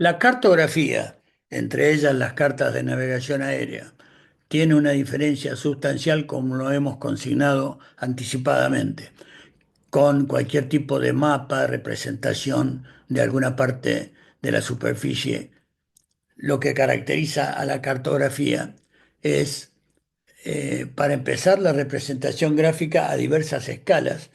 La cartografía, entre ellas las cartas de navegación aérea, tiene una diferencia sustancial como lo hemos consignado anticipadamente, con cualquier tipo de mapa, representación de alguna parte de la superficie. Lo que caracteriza a la cartografía es, para empezar, la representación gráfica a diversas escalas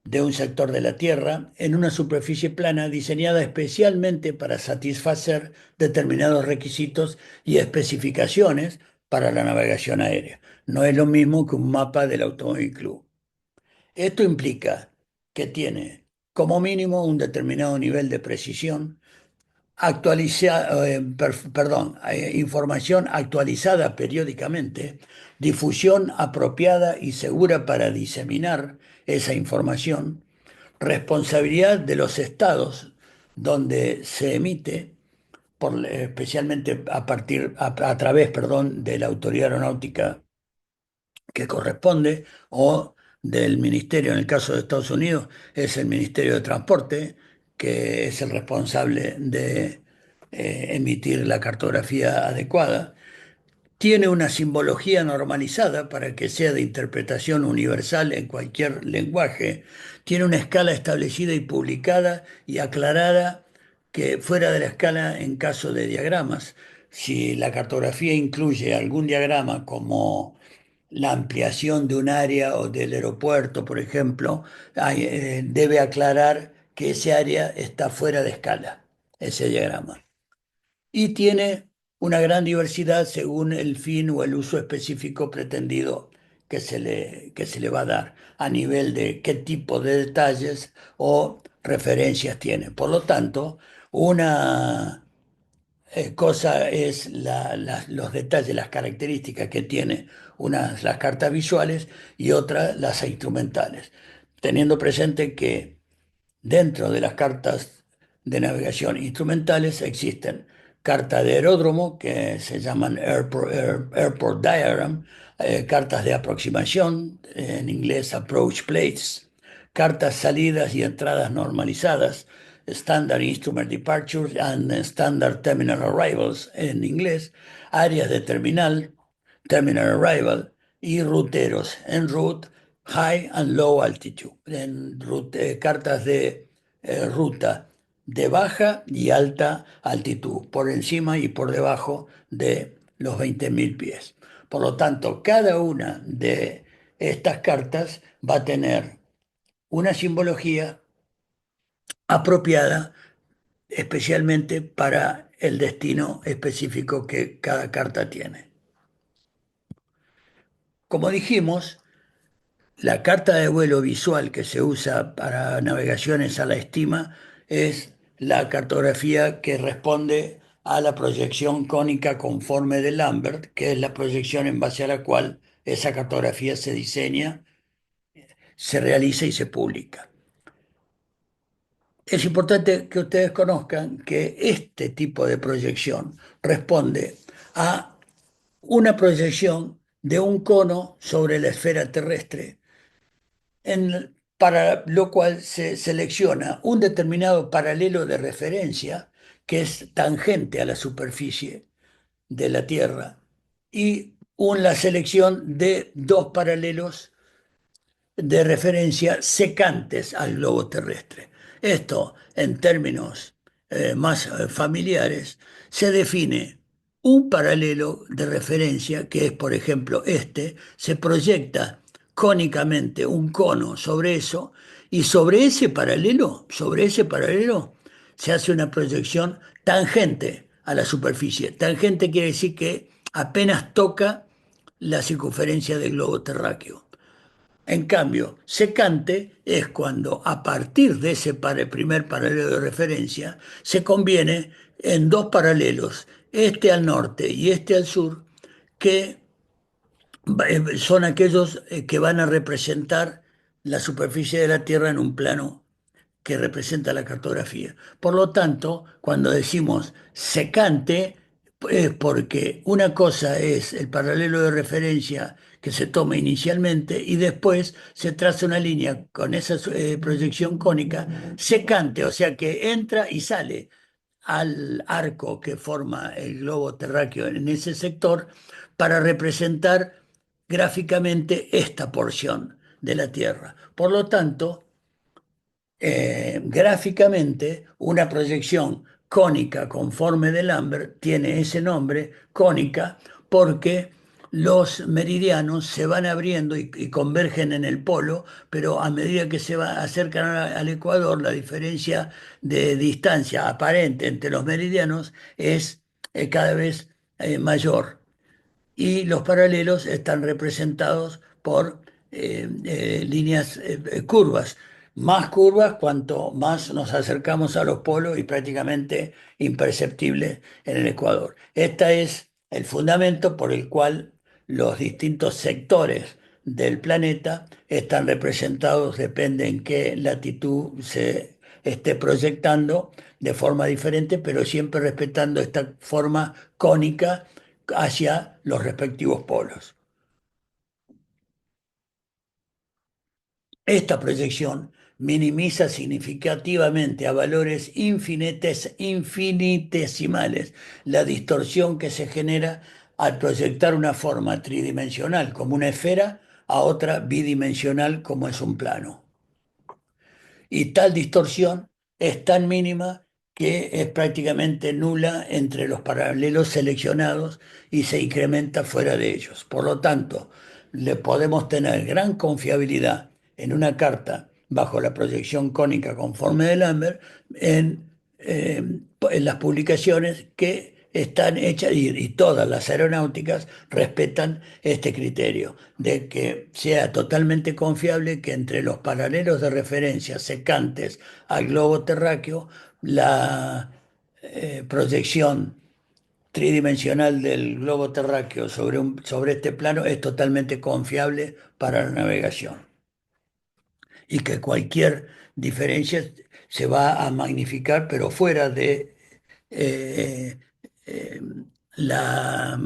de un sector de la Tierra en una superficie plana diseñada especialmente para satisfacer determinados requisitos y especificaciones para la navegación aérea. No es lo mismo que un mapa del Automóvil Club. Esto implica que tiene como mínimo un determinado nivel de precisión, información actualizada periódicamente, difusión apropiada y segura para diseminar esa información, responsabilidad de los estados donde se emite, especialmente a través, perdón, de la autoridad aeronáutica que corresponde o del ministerio, en el caso de Estados Unidos, es el Ministerio de Transporte, que es el responsable de emitir la cartografía adecuada. Tiene una simbología normalizada para que sea de interpretación universal en cualquier lenguaje. Tiene una escala establecida y publicada y aclarada que fuera de la escala en caso de diagramas. Si la cartografía incluye algún diagrama como la ampliación de un área o del aeropuerto, por ejemplo, debe aclarar que ese área está fuera de escala, ese diagrama, y tiene una gran diversidad según el fin o el uso específico pretendido que se le va a dar a nivel de qué tipo de detalles o referencias tiene. Por lo tanto, una cosa es los detalles, las características que tiene las cartas visuales y otra las instrumentales, teniendo presente que dentro de las cartas de navegación instrumentales existen cartas de aeródromo que se llaman Airport Diagram, cartas de aproximación, en inglés Approach Plates, cartas salidas y entradas normalizadas, Standard Instrument Departures and Standard Terminal Arrivals en inglés, áreas de Terminal Arrival, y ruteros en route, high and low altitude, cartas de ruta de baja y alta altitud, por encima y por debajo de los 20.000 pies. Por lo tanto, cada una de estas cartas va a tener una simbología apropiada especialmente para el destino específico que cada carta tiene. Como dijimos, la carta de vuelo visual que se usa para navegaciones a la estima es la cartografía que responde a la proyección cónica conforme de Lambert, que es la proyección en base a la cual esa cartografía se diseña, se realiza y se publica. Es importante que ustedes conozcan que este tipo de proyección responde a una proyección de un cono sobre la esfera terrestre, para lo cual se selecciona un determinado paralelo de referencia que es tangente a la superficie de la Tierra y la selección de dos paralelos de referencia secantes al globo terrestre. Esto, en términos más familiares, se define un paralelo de referencia, que es, por ejemplo, se proyecta cónicamente un cono sobre eso, y sobre ese paralelo, se hace una proyección tangente a la superficie. Tangente quiere decir que apenas toca la circunferencia del globo terráqueo. En cambio, secante es cuando a partir de ese primer paralelo de referencia se conviene en dos paralelos, este al norte y este al sur, que son aquellos que van a representar la superficie de la Tierra en un plano que representa la cartografía. Por lo tanto, cuando decimos secante, es porque una cosa es el paralelo de referencia que se toma inicialmente y después se traza una línea con esa proyección cónica secante, o sea que entra y sale al arco que forma el globo terráqueo en ese sector para representar gráficamente esta porción de la Tierra. Por lo tanto, gráficamente, una proyección cónica conforme de Lambert tiene ese nombre, cónica, porque los meridianos se van abriendo y convergen en el polo, pero a medida que acercan al ecuador, la diferencia de distancia aparente entre los meridianos es cada vez mayor y los paralelos están representados por líneas curvas. Más curvas cuanto más nos acercamos a los polos y prácticamente imperceptibles en el Ecuador. Este es el fundamento por el cual los distintos sectores del planeta están representados, depende en qué latitud se esté proyectando de forma diferente, pero siempre respetando esta forma cónica hacia los respectivos polos. Esta proyección minimiza significativamente a valores infinitesimales la distorsión que se genera al proyectar una forma tridimensional como una esfera a otra bidimensional como es un plano. Y tal distorsión es tan mínima que es prácticamente nula entre los paralelos seleccionados y se incrementa fuera de ellos. Por lo tanto, le podemos tener gran confiabilidad en una carta bajo la proyección cónica conforme de Lambert eh, en las publicaciones que están hechas y todas las aeronáuticas respetan este criterio de que sea totalmente confiable que entre los paralelos de referencia secantes al globo terráqueo la proyección tridimensional del globo terráqueo sobre este plano es totalmente confiable para la navegación y que cualquier diferencia se va a magnificar, pero fuera de eh, eh, la,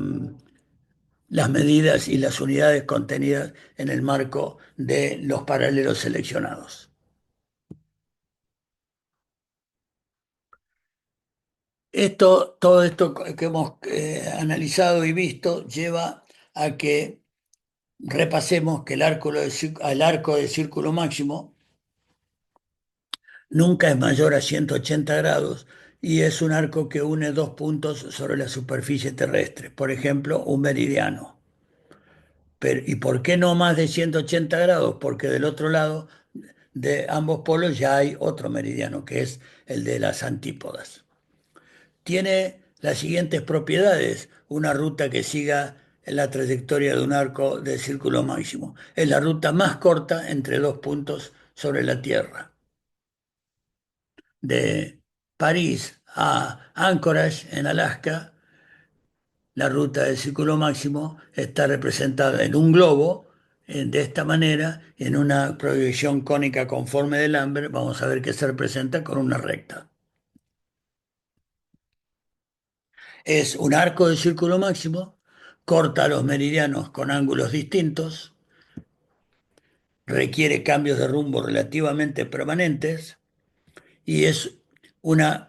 las medidas y las unidades contenidas en el marco de los paralelos seleccionados. Todo esto que hemos analizado y visto lleva a que repasemos que el arco de círculo máximo nunca es mayor a 180 grados y es un arco que une dos puntos sobre la superficie terrestre, por ejemplo, un meridiano. ¿Y por qué no más de 180 grados? Porque del otro lado de ambos polos ya hay otro meridiano, que es el de las antípodas. Tiene las siguientes propiedades, una ruta que siga la trayectoria de un arco de círculo máximo. Es la ruta más corta entre dos puntos sobre la Tierra. De París a Anchorage, en Alaska, la ruta del círculo máximo está representada en un globo, de esta manera, en una proyección cónica conforme de Lambert, vamos a ver que se representa con una recta. Es un arco de círculo máximo, corta los meridianos con ángulos distintos, requiere cambios de rumbo relativamente permanentes y es en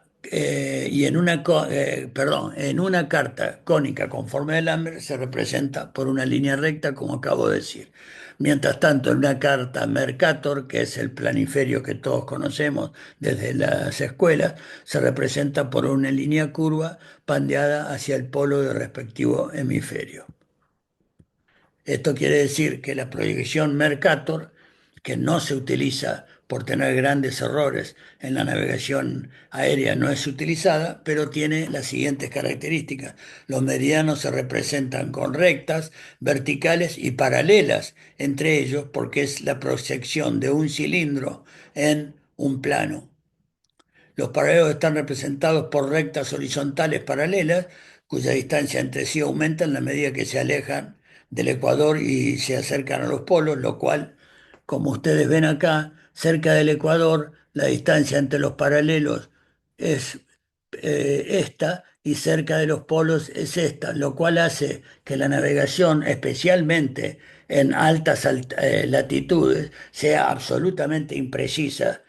una carta cónica conforme de Lambert se representa por una línea recta, como acabo de decir. Mientras tanto, en una carta Mercator, que es el planiferio que todos conocemos desde las escuelas, se representa por una línea curva pandeada hacia el polo del respectivo hemisferio. Esto quiere decir que la proyección Mercator, que no se utiliza por tener grandes errores en la navegación aérea, no es utilizada, pero tiene las siguientes características. Los meridianos se representan con rectas, verticales y paralelas entre ellos, porque es la proyección de un cilindro en un plano. Los paralelos están representados por rectas horizontales paralelas, cuya distancia entre sí aumenta en la medida que se alejan del ecuador y se acercan a los polos, lo cual, como ustedes ven acá, cerca del ecuador, la distancia entre los paralelos es esta y cerca de los polos es esta, lo cual hace que la navegación, especialmente en latitudes, sea absolutamente imprecisa,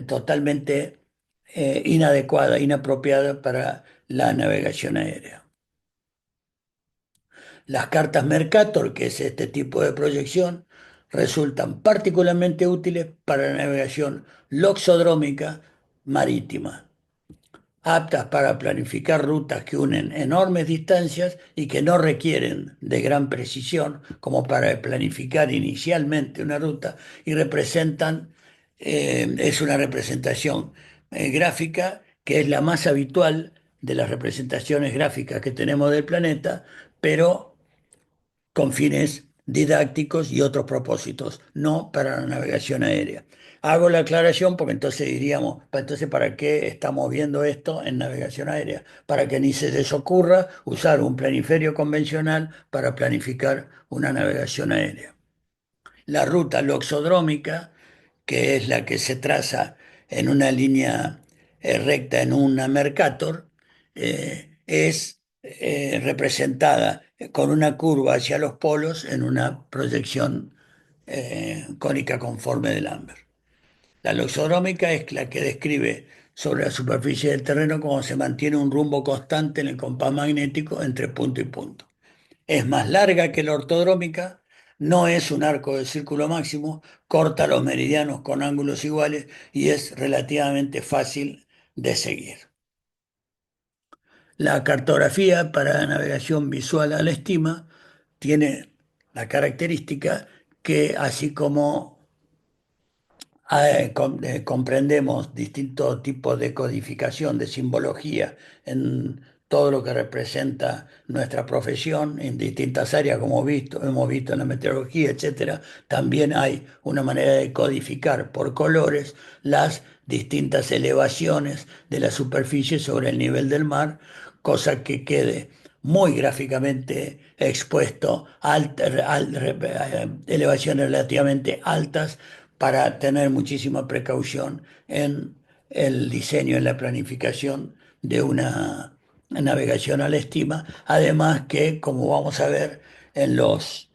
totalmente inadecuada, inapropiada para la navegación aérea. Las cartas Mercator, que es este tipo de proyección, resultan particularmente útiles para la navegación loxodrómica marítima, aptas para planificar rutas que unen enormes distancias y que no requieren de gran precisión como para planificar inicialmente una ruta y es una representación gráfica que es la más habitual de las representaciones gráficas que tenemos del planeta, pero con fines didácticos y otros propósitos, no para la navegación aérea. Hago la aclaración porque entonces diríamos, entonces ¿para qué estamos viendo esto en navegación aérea? Para que ni se les ocurra usar un planiferio convencional para planificar una navegación aérea. La ruta loxodrómica, que es la que se traza en una línea recta en una Mercator, es representada con una curva hacia los polos en una proyección cónica conforme de Lambert. La loxodrómica es la que describe sobre la superficie del terreno cómo se mantiene un rumbo constante en el compás magnético entre punto y punto. Es más larga que la ortodrómica, no es un arco de círculo máximo, corta los meridianos con ángulos iguales y es relativamente fácil de seguir. La cartografía para navegación visual a la estima tiene la característica que así como comprendemos distintos tipos de codificación, de simbología en todo lo que representa nuestra profesión en distintas áreas, como hemos visto en la meteorología, etcétera. También hay una manera de codificar por colores las distintas elevaciones de la superficie sobre el nivel del mar, cosa que quede muy gráficamente expuesto a elevaciones relativamente altas para tener muchísima precaución en el diseño, en la planificación de una navegación a la estima. Además que, como vamos a ver en los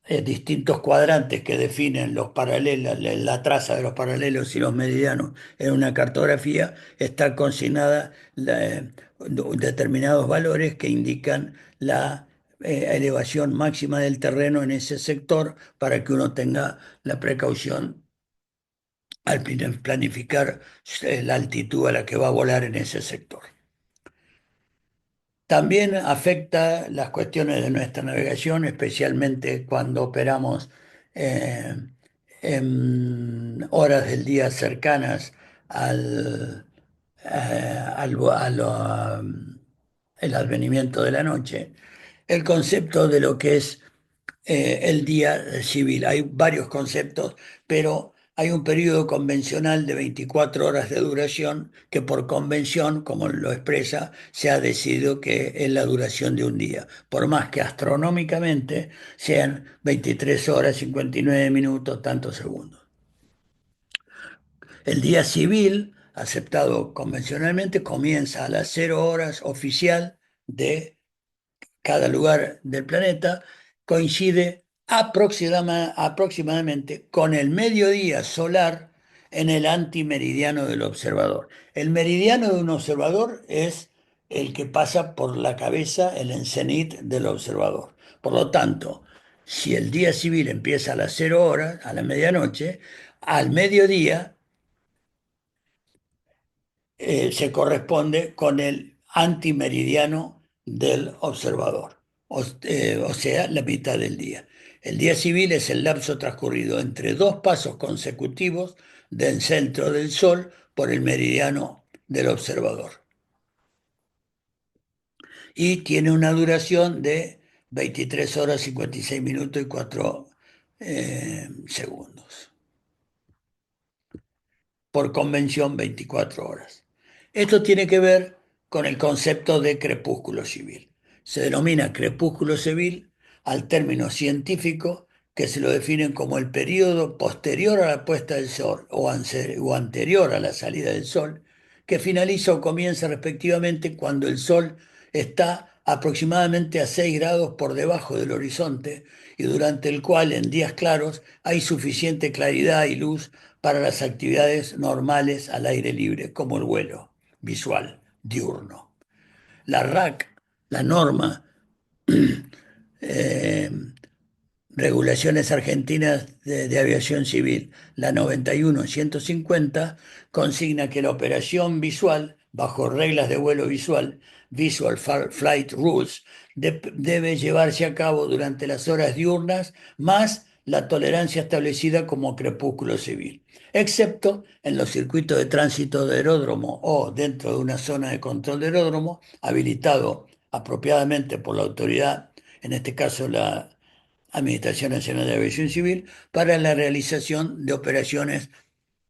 distintos cuadrantes que definen los paralelos, la traza de los paralelos y los meridianos en una cartografía, está consignada determinados valores que indican la elevación máxima del terreno en ese sector para que uno tenga la precaución al planificar la altitud a la que va a volar en ese sector. También afecta las cuestiones de nuestra navegación, especialmente cuando operamos eh, en horas del día cercanas al, el advenimiento de la noche, el concepto de lo que es el día civil. Hay varios conceptos, pero hay un periodo convencional de 24 horas de duración que por convención, como lo expresa, se ha decidido que es la duración de un día, por más que astronómicamente sean 23 horas, 59 minutos, tantos segundos. El día civil, aceptado convencionalmente, comienza a las 0 horas oficial de cada lugar del planeta, coincide aproximadamente con el mediodía solar en el antimeridiano del observador. El meridiano de un observador es el que pasa por la cabeza, el cenit del observador. Por lo tanto, si el día civil empieza a las 0 horas, a la medianoche, al mediodía se corresponde con el antimeridiano del observador, o sea, la mitad del día. El día civil es el lapso transcurrido entre dos pasos consecutivos del centro del Sol por el meridiano del observador. Y tiene una duración de 23 horas, 56 minutos y 4 segundos. Por convención 24 horas. Esto tiene que ver con el concepto de crepúsculo civil. Se denomina crepúsculo civil al término científico que se lo definen como el periodo posterior a la puesta del sol o anterior a la salida del sol, que finaliza o comienza respectivamente cuando el sol está aproximadamente a 6 grados por debajo del horizonte y durante el cual en días claros hay suficiente claridad y luz para las actividades normales al aire libre, como el vuelo visual diurno. La RAC, la norma eh, Regulaciones Argentinas de Aviación Civil, la 91-150, consigna que la operación visual, bajo reglas de vuelo visual, Flight Rules, debe llevarse a cabo durante las horas diurnas más la tolerancia establecida como crepúsculo civil, excepto en los circuitos de tránsito de aeródromo o dentro de una zona de control de aeródromo habilitado apropiadamente por la autoridad, en este caso la Administración Nacional de Aviación Civil, para la realización de operaciones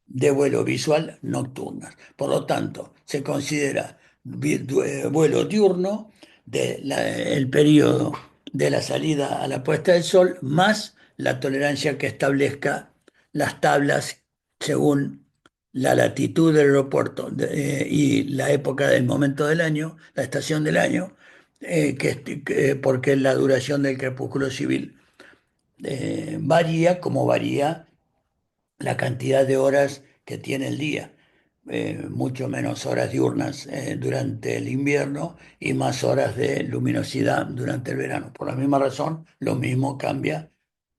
de vuelo visual nocturnas. Por lo tanto, se considera vuelo diurno el periodo de la salida a la puesta del sol más la tolerancia que establezca las tablas según la latitud del aeropuerto y la época del momento del año, la estación del año, porque la duración del crepúsculo civil varía como varía la cantidad de horas que tiene el día. Mucho menos horas diurnas durante el invierno y más horas de luminosidad durante el verano. Por la misma razón, lo mismo cambia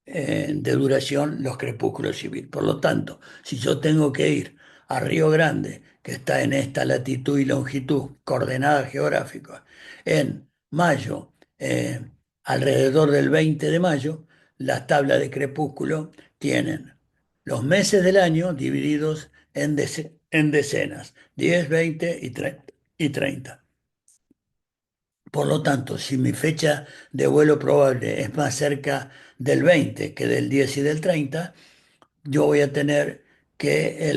de duración los crepúsculos civiles. Por lo tanto, si yo tengo que ir a Río Grande, que está en esta latitud y longitud, coordenadas geográficas, en mayo, alrededor del 20 de mayo, las tablas de crepúsculo tienen los meses del año divididos en decenas, 10, 20 y 30. Por lo tanto, si mi fecha de vuelo probable es más cerca del 20 que del 10 y del 30, yo voy a tener que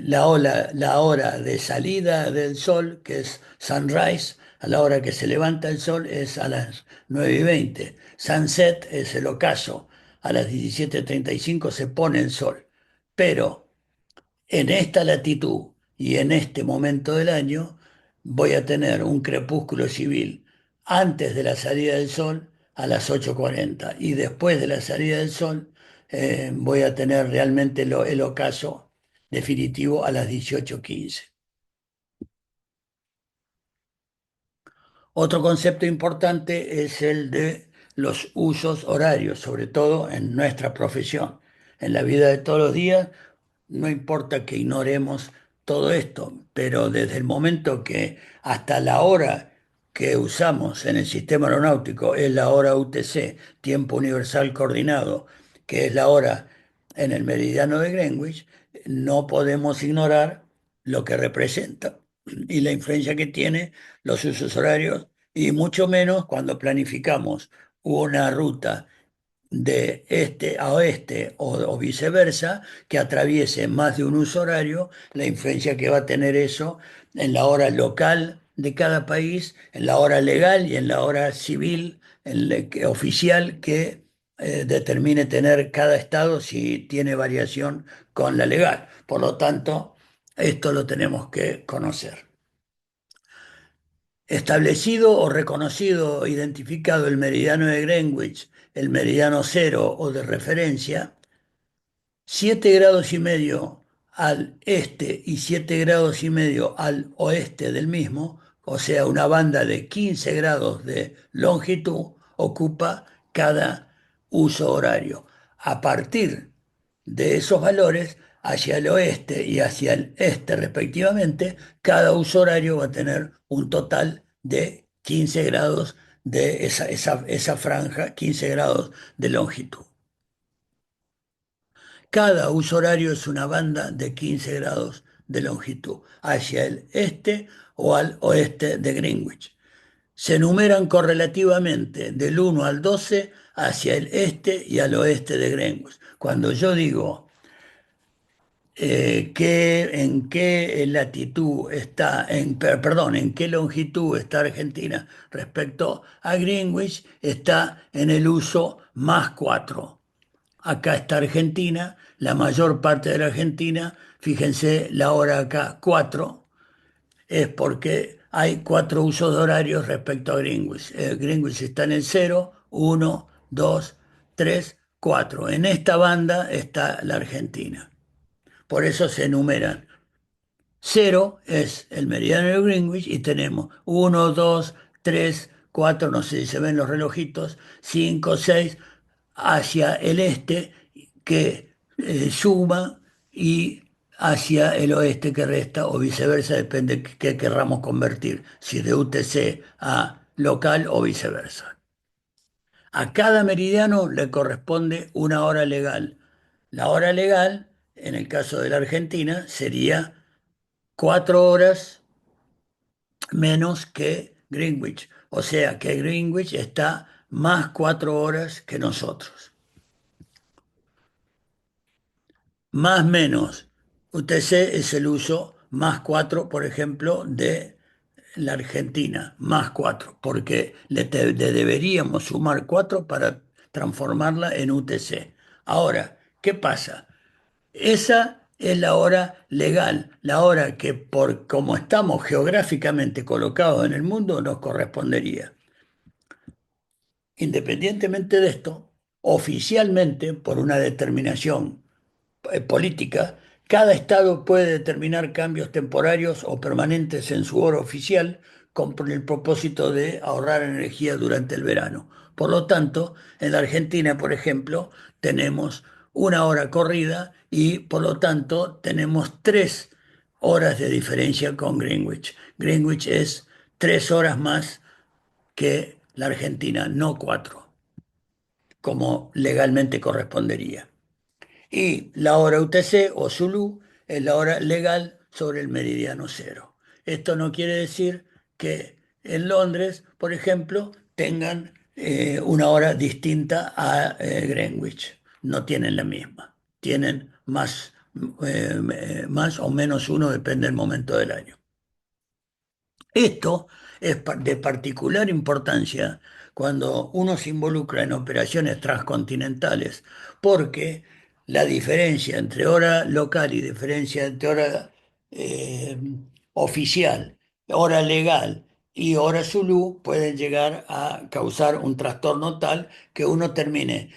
la hora de salida del sol, que es sunrise, a la hora que se levanta el sol, es a las 9:20. Sunset es el ocaso, a las 17:35 se pone el sol. Pero en esta latitud y en este momento del año voy a tener un crepúsculo civil antes de la salida del sol a las 8:40 y después de la salida del sol voy a tener realmente el ocaso definitivo a las 18:15. Otro concepto importante es el de los usos horarios, sobre todo en nuestra profesión. En la vida de todos los días, no importa que ignoremos todo esto, pero desde el momento que hasta la hora que usamos en el sistema aeronáutico es la hora UTC, tiempo universal coordinado, que es la hora en el meridiano de Greenwich, no podemos ignorar lo que representa y la influencia que tiene los usos horarios, y mucho menos cuando planificamos una ruta de este a oeste o viceversa, que atraviese más de un uso horario, la influencia que va a tener eso en la hora local de cada país, en la hora legal y en la hora civil, oficial que determine tener cada estado si tiene variación con la legal. Por lo tanto, esto lo tenemos que conocer. Establecido o reconocido, identificado el meridiano de Greenwich, el meridiano cero o de referencia, 7,5 grados al este y 7,5 grados al oeste del mismo, o sea, una banda de 15 grados de longitud, ocupa cada uso horario. A partir de esos valores, hacia el oeste y hacia el este respectivamente, cada uso horario va a tener un total de 15 grados de esa franja, 15 grados de longitud. Cada uso horario es una banda de 15 grados de longitud hacia el este o al oeste de Greenwich. Se enumeran correlativamente del 1 al 12 hacia el este y al oeste de Greenwich. Cuando yo digo en qué latitud está, perdón, en qué longitud está Argentina respecto a Greenwich, está en el uso +4. Acá está Argentina, la mayor parte de la Argentina, fíjense la hora acá, 4, es porque hay 4 usos de horarios respecto a Greenwich. Greenwich está en el 0, 1, 2, 3, 4. En esta banda está la Argentina. Por eso se enumeran. Cero es el meridiano de Greenwich y tenemos uno, 2, 3, 4, no sé si se ven los relojitos, 5, 6 hacia el este que suma y hacia el oeste que resta o viceversa, depende de qué querramos convertir, si de UTC a local o viceversa. A cada meridiano le corresponde una hora legal. La hora legal, en el caso de la Argentina, sería 4 horas menos que Greenwich. O sea que Greenwich está más 4 horas que nosotros. Más menos. UTC es el uso más 4, por ejemplo, de la Argentina, más 4, porque le deberíamos sumar 4 para transformarla en UTC. Ahora, ¿qué pasa? Esa es la hora legal, la hora que por como estamos geográficamente colocados en el mundo nos correspondería. Independientemente de esto, oficialmente, por una determinación política, cada estado puede determinar cambios temporarios o permanentes en su hora oficial con el propósito de ahorrar energía durante el verano. Por lo tanto, en la Argentina, por ejemplo, tenemos una hora corrida y por lo tanto tenemos 3 horas de diferencia con Greenwich. Greenwich es 3 horas más que la Argentina, no 4, como legalmente correspondería. Y la hora UTC o Zulu es la hora legal sobre el meridiano cero. Esto no quiere decir que en Londres, por ejemplo, tengan una hora distinta a Greenwich. No tienen la misma. Tienen más o menos uno, depende del momento del año. Esto es de particular importancia cuando uno se involucra en operaciones transcontinentales, porque la diferencia entre hora local y diferencia entre hora eh, oficial, hora legal y hora Zulu pueden llegar a causar un trastorno tal que uno termine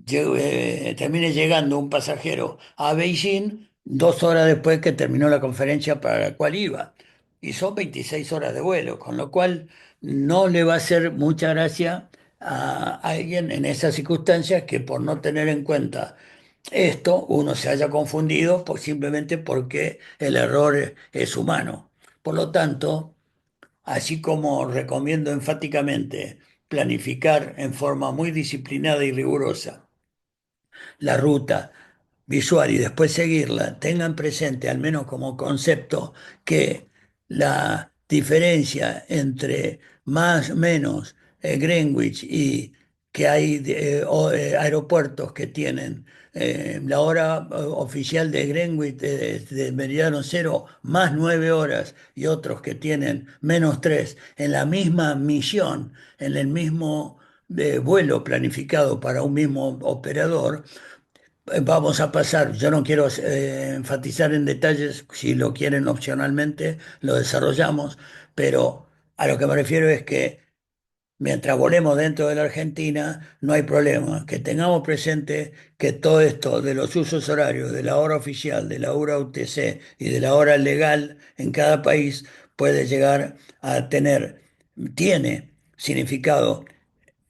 llegando un pasajero a Beijing 2 horas después que terminó la conferencia para la cual iba y son 26 horas de vuelo, con lo cual no le va a hacer mucha gracia a alguien en esas circunstancias que por no tener en cuenta esto uno se haya confundido simplemente porque el error es humano. Por lo tanto, así como recomiendo enfáticamente planificar en forma muy disciplinada y rigurosa la ruta visual y después seguirla, tengan presente, al menos como concepto, que la diferencia entre más o menos Greenwich y que hay aeropuertos que tienen la hora oficial de Greenwich de meridiano cero más 9 horas y otros que tienen -3 en la misma misión, en el mismo vuelo planificado para un mismo operador. Vamos a pasar, yo no quiero enfatizar en detalles, si lo quieren opcionalmente lo desarrollamos, pero a lo que me refiero es que mientras volemos dentro de la Argentina no hay problema, que tengamos presente que todo esto de los usos horarios, de la hora oficial, de la hora UTC y de la hora legal en cada país puede llegar a tiene significado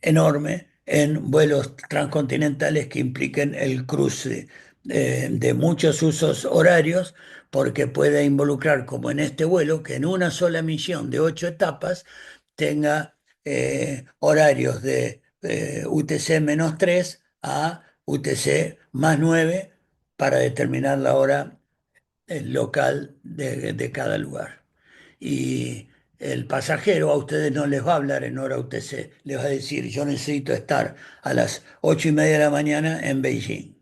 enorme en vuelos transcontinentales que impliquen el cruce de muchos usos horarios, porque puede involucrar, como en este vuelo, que en una sola misión de 8 etapas tenga horarios de UTC-3 a UTC +9 para determinar la hora local de cada lugar. Y el pasajero a ustedes no les va a hablar en hora UTC, les va a decir, yo necesito estar a las 8:30 de la mañana en Beijing.